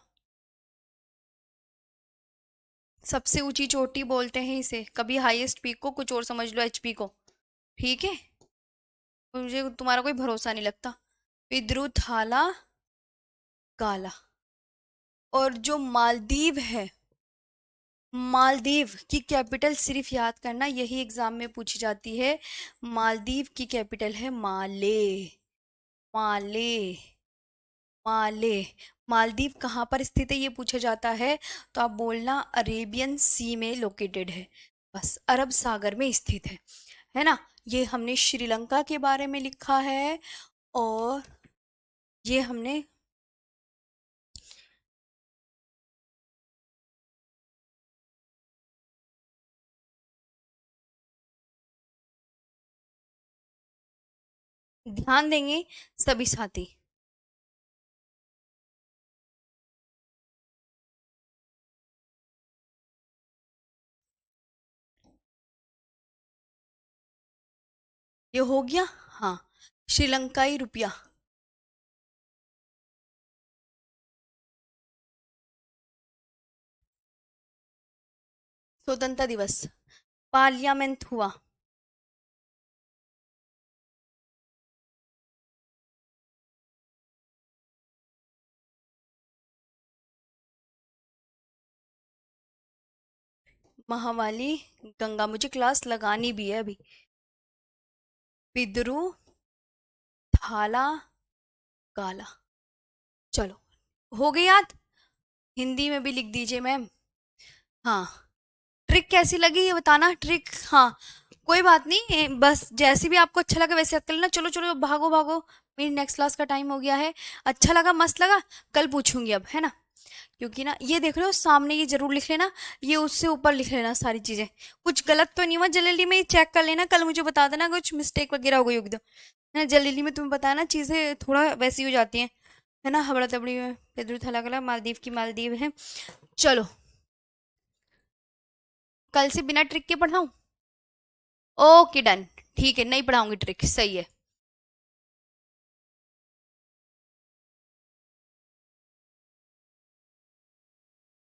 सबसे ऊंची चोटी बोलते हैं इसे, कभी हाईएस्ट पीक को कुछ और समझ लो, एचपी को, ठीक है। मुझे तुम्हारा कोई भरोसा नहीं लगता। पिद्रुथाला गाला। और जो मालदीव है, मालदीव की कैपिटल सिर्फ याद करना, यही एग्जाम में पूछी जाती है। मालदीव की कैपिटल है माले। माले। माले। मालदीव कहाँ पर स्थित है ये पूछा जाता है, तो आप बोलना अरेबियन सी में लोकेटेड है, बस अरब सागर में स्थित है ना। ये हमने श्रीलंका के बारे में लिखा है, और ये हमने ध्यान देंगे सभी साथी। ये हो गया, हाँ। श्रीलंकाई रुपया। स्वतंत्रता दिवस। पार्लियामेंट हुआ। महावाली गंगा, मुझे क्लास लगानी भी है अभी। पिद्रु थाला गाला। चलो, हो गई याद। हिंदी में भी लिख दीजिए मैम। हाँ, ट्रिक कैसी लगी ये बताना, ट्रिक। हाँ, कोई बात नहीं, बस जैसे भी आपको अच्छा लगा वैसे याद कर लेना। चलो चलो, भागो भागो, मेरी नेक्स्ट क्लास का टाइम हो गया है। अच्छा लगा, मस्त लगा, कल पूछूंगी अब, है ना। क्योंकि ना ये देख रहे हो सामने, ये जरूर लिख लेना, ये उससे ऊपर लिख लेना सारी चीजें। कुछ गलत तो नहीं हुआ, जल्दी में चेक कर लेना, कल मुझे बता देना कुछ मिस्टेक वगैरह हो गई होगी तो, है ना। जल्दी में तुम्हें बताना, चीजें थोड़ा वैसी हो जाती हैं, है ना, हबड़ा तबड़ी में। पेद्रू थला गला, मालदीव की मालदीव है। चलो, कल से बिना ट्रिक के पढ़ाऊं? ओके डन, ठीक है, नहीं पढ़ाऊंगी ट्रिक, सही है।